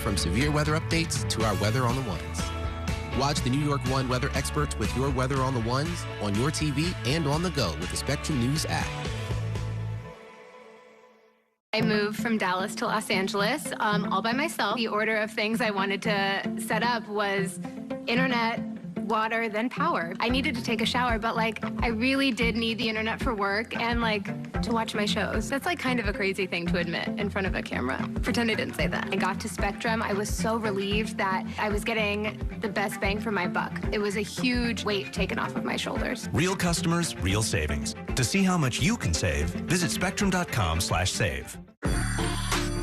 from severe weather updates to our weather on the ones. Watch the New York One weather experts with your weather on the ones on your TV and on the go with the Spectrum News app. I moved from Dallas to Los Angeles all by myself. The order of things I wanted to set up was internet, water, then power. I needed to take a shower, but I really did need the internet for work and to watch my shows. That's kind of a crazy thing to admit in front of a camera. Pretend I didn't say that. I got to Spectrum. I was so relieved that I was getting the best bang for my buck. It was a huge weight taken off of my shoulders. Real customers, real savings. To see how much you can save, visit spectrum.com/save.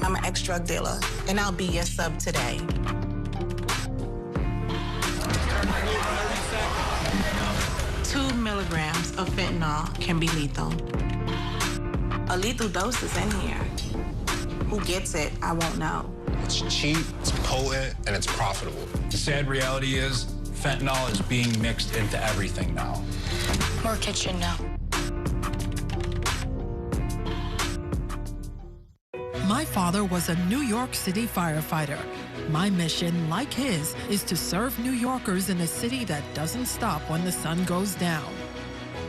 I'm an ex-drug dealer, and I'll be your sub today. Two milligrams of fentanyl can be lethal. A lethal dose is in here. Who gets it, I won't know. It's cheap, it's potent, and it's profitable. The sad reality is fentanyl is being mixed into everything now. More kitchen now. My father was a New York City firefighter. My mission, like his, is to serve New Yorkers in a city that doesn't stop when the sun goes down.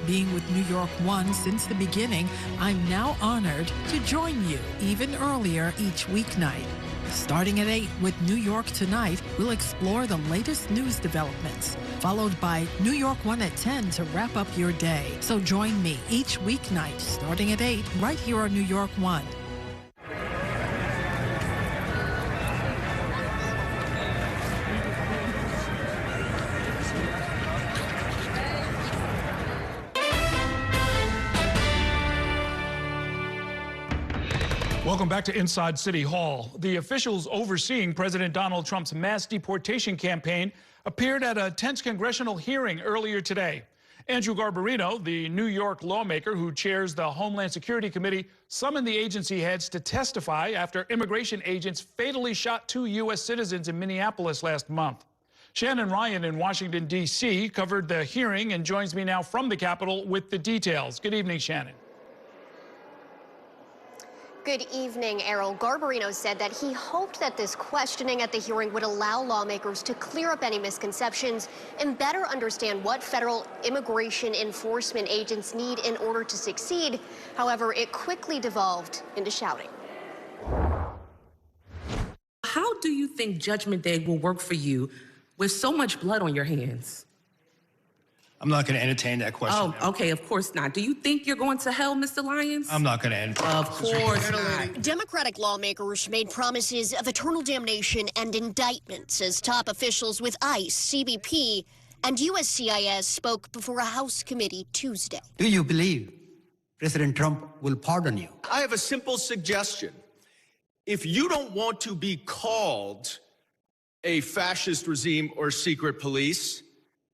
Being with New York One since the beginning, I'm now honored to join you even earlier each weeknight. Starting at 8 with New York Tonight, we'll explore the latest news developments, followed by New York One at 10 to wrap up your day. So join me each weeknight starting at 8 right here on New York One. Welcome back to Inside City Hall. The officials overseeing President Donald Trump's mass deportation campaign appeared at a tense congressional hearing earlier today. Andrew Garbarino, the New York lawmaker who chairs the Homeland Security Committee, summoned the agency heads to testify after immigration agents fatally shot 2 U.S. citizens in Minneapolis last month. Shannon Ryan in Washington, D.C. covered the hearing and joins me now from the Capitol with the details. Good evening, Shannon. Good evening, Errol. Garbarino said that he hoped that this questioning at the hearing would allow lawmakers to clear up any misconceptions and better understand what federal immigration enforcement agents need in order to succeed. However, it quickly devolved into shouting. How do you think Judgment Day will work for you with so much blood on your hands? I'm not going to entertain that question. Oh, okay, of course not. Do you think you're going to hell, Mr. Lyons? I'm not going to entertain. Of course not. Democratic lawmakers made promises of eternal damnation and indictments as top officials with ICE, CBP, and USCIS spoke before a House committee Tuesday. Do you believe President Trump will pardon you? I have a simple suggestion. If you don't want to be called a fascist regime or secret police,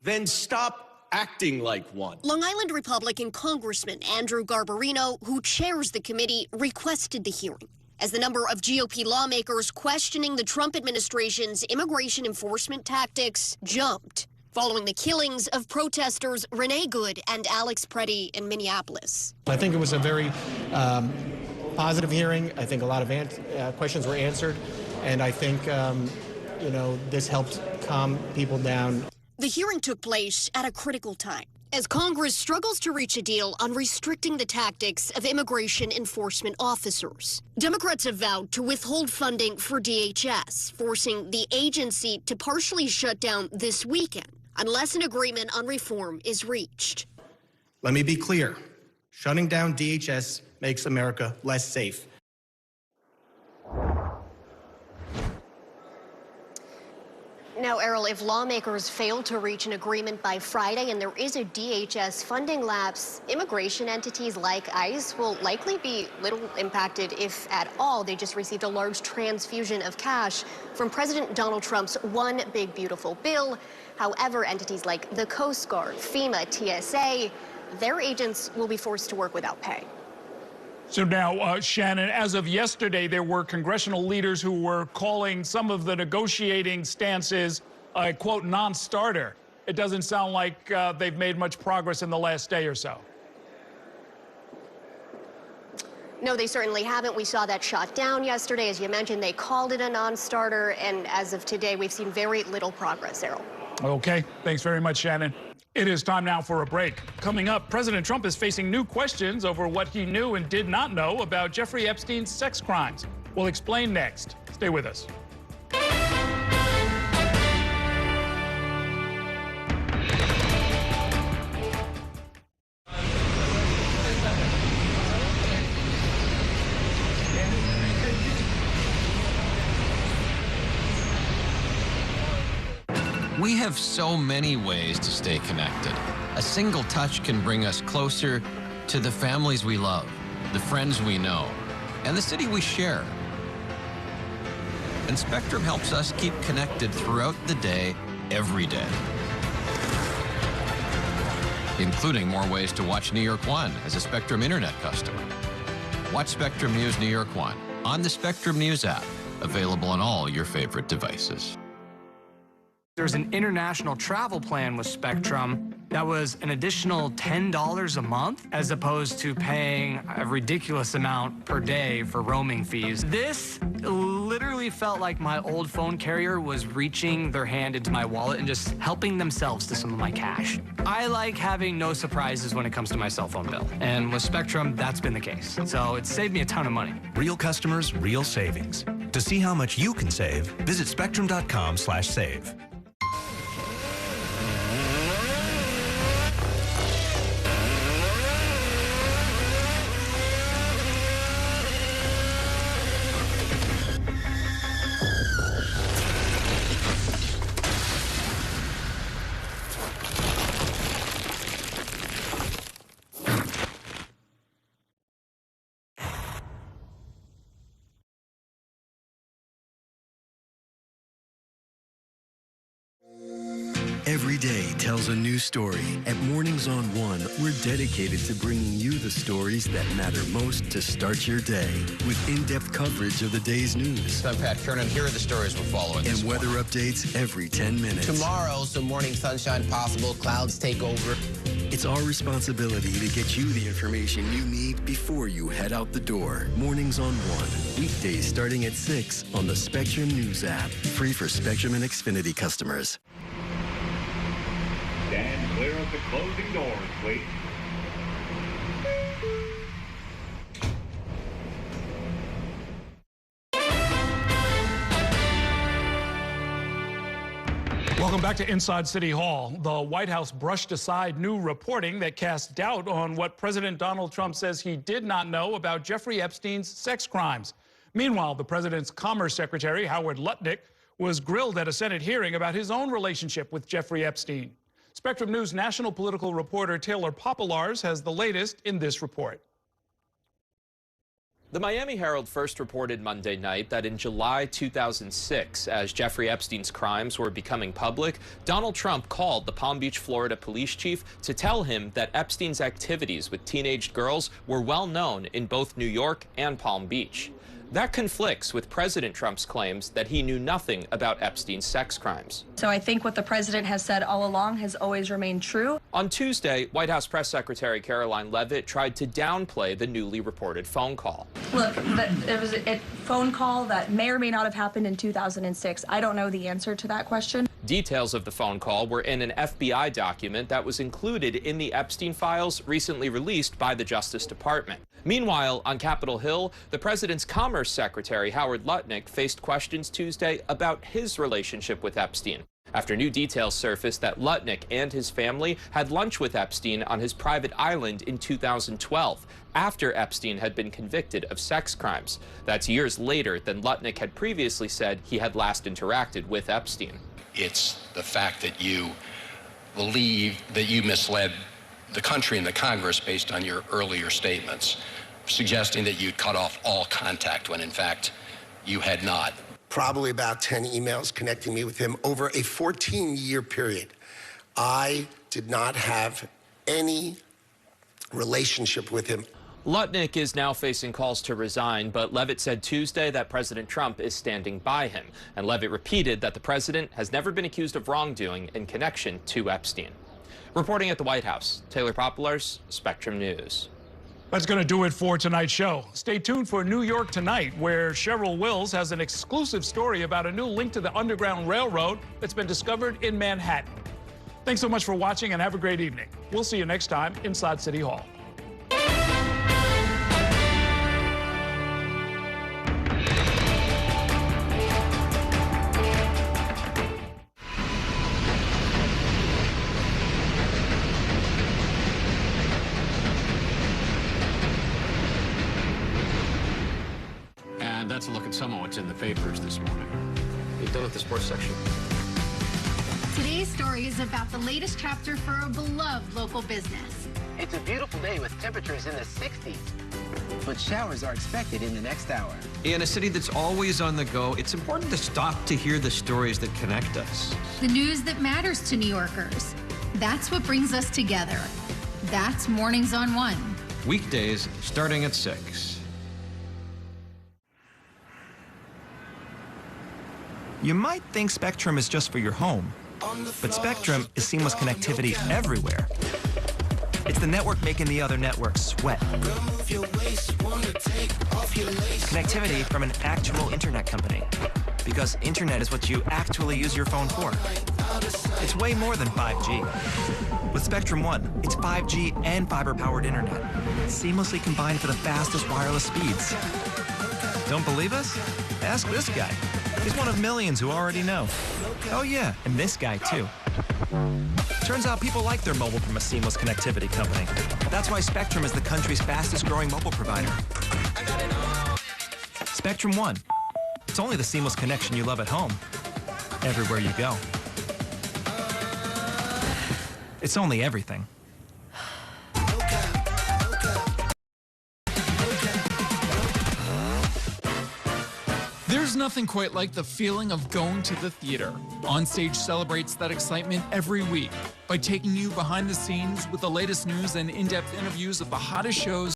then stop acting like one. Long Island Republican Congressman Andrew Garbarino, who chairs the committee, requested the hearing as the number of GOP lawmakers questioning the Trump administration's immigration enforcement tactics jumped following the killings of protesters Renee Good and Alex Preddy in Minneapolis. I think it was a very positive hearing. I think a lot of questions were answered, and I think this helped calm people down. The hearing took place at a critical time as Congress struggles to reach a deal on restricting the tactics of immigration enforcement officers. Democrats have vowed to withhold funding for DHS, forcing the agency to partially shut down this weekend unless an agreement on reform is reached. Let me be clear. Shutting down DHS makes America less safe. Now, Errol, if lawmakers fail to reach an agreement by Friday and there is a DHS funding lapse, immigration entities like ICE will likely be little impacted, if at all. They just received a large transfusion of cash from President Donald Trump's One Big Beautiful Bill. However, entities like the Coast Guard, FEMA, TSA, their agents will be forced to work without pay. So now, Shannon, as of yesterday, there were congressional leaders who were calling some of the negotiating stances a, quote, non-starter. It doesn't sound like they've made much progress in the last day or so. No, they certainly haven't. We saw that shot down yesterday. As you mentioned, they called it a non-starter. And as of today, we've seen very little progress, Errol. Okay. Thanks very much, Shannon. It is time now for a break. Coming up, President Trump is facing new questions over what he knew and did not know about Jeffrey Epstein's sex crimes. We'll explain next. Stay with us. We have so many ways to stay connected. A single touch can bring us closer to the families we love, the friends we know, and the city we share. And Spectrum helps us keep connected throughout the day, every day. Including more ways to watch New York One as a Spectrum Internet customer. Watch Spectrum News New York One on the Spectrum News app, available on all your favorite devices. There's an international travel plan with Spectrum that was an additional $10 a month, as opposed to paying a ridiculous amount per day for roaming fees. This literally felt like my old phone carrier was reaching their hand into my wallet and just helping themselves to some of my cash. I like having no surprises when it comes to my cell phone bill. And with Spectrum, that's been the case. So it saved me a ton of money. Real customers, real savings. To see how much you can save, visit spectrum.com/save. Every day tells a new story. At Mornings on One, we're dedicated to bringing you the stories that matter most to start your day. With in-depth coverage of the day's news. I'm Pat Kernan. Here are the stories we're following. And weather updates every 10 minutes. Tomorrow, some morning sunshine possible. Clouds take over. It's our responsibility to get you the information you need before you head out the door. Mornings on One. Weekdays starting at 6 on the Spectrum News app. Free for Spectrum and Xfinity customers. Stand clear of the closing doors, please. Welcome back to Inside City Hall. The White House brushed aside new reporting that cast doubt on what President Donald Trump says he did not know about Jeffrey Epstein's sex crimes. Meanwhile, the president's Commerce Secretary, Howard Lutnick, was grilled at a Senate hearing about his own relationship with Jeffrey Epstein. Spectrum News national political reporter Taylor Popolars has the latest in this report. The Miami Herald first reported Monday night that in July 2006, as Jeffrey Epstein's crimes were becoming public, Donald Trump called the Palm Beach, Florida police chief to tell him that Epstein's activities with teenage girls were well known in both New York and Palm Beach. That conflicts with President Trump's claims that he knew nothing about Epstein's sex crimes. So I think what the president has said all along has always remained true. On Tuesday, White House Press Secretary Caroline Leavitt tried to downplay the newly reported phone call. Look, it was a phone call that may or may not have happened in 2006. I don't know the answer to that question. Details of the phone call were in an FBI document that was included in the Epstein files recently released by the Justice Department. Meanwhile, on Capitol Hill, the president's Commerce Secretary, Howard Lutnick, faced questions Tuesday about his relationship with Epstein, after new details surfaced that Lutnick and his family had lunch with Epstein on his private island in 2012, after Epstein had been convicted of sex crimes. That's years later than Lutnick had previously said he had last interacted with Epstein. It's the fact that you believe that you misled the country and the Congress based on your earlier statements, suggesting that you'd cut off all contact when in fact you had not. Probably about 10 emails connecting me with him over a 14-year period. I did not have any relationship with him. Lutnick is now facing calls to resign, but Leavitt said Tuesday that President Trump is standing by him. And Leavitt repeated that the president has never been accused of wrongdoing in connection to Epstein. Reporting at the White House, Taylor Poplar's Spectrum News. That's going to do it for tonight's show. Stay tuned for New York Tonight, where Cheryl Wills has an exclusive story about a new link to the Underground Railroad that's been discovered in Manhattan. Thanks so much for watching and have a great evening. We'll see you next time inside City Hall. And that's a look at some of what's in the papers this morning. You done with the sports section? Today's story is about the latest chapter for a beloved local business. It's a beautiful day with temperatures in the 60s, but showers are expected in the next hour. In a city that's always on the go, it's important to stop to hear the stories that connect us. The news that matters to New Yorkers. That's what brings us together. That's Mornings on One. Weekdays starting at 6. You might think Spectrum is just for your home, but Spectrum is seamless connectivity everywhere. It's the network making the other networks sweat. Connectivity from an actual internet company, because internet is what you actually use your phone for. It's way more than 5G. With Spectrum One, it's 5G and fiber-powered internet, seamlessly combined for the fastest wireless speeds. Don't believe us? Ask this guy. He's one of millions who already know. Oh yeah, and this guy too. Turns out people like their mobile from a seamless connectivity company. That's why Spectrum is the country's fastest growing mobile provider. Spectrum One. It's only the seamless connection you love at home, everywhere you go. It's only everything. There's nothing quite like the feeling of going to the theater. Onstage celebrates that excitement every week by taking you behind the scenes with the latest news and in-depth interviews of the hottest shows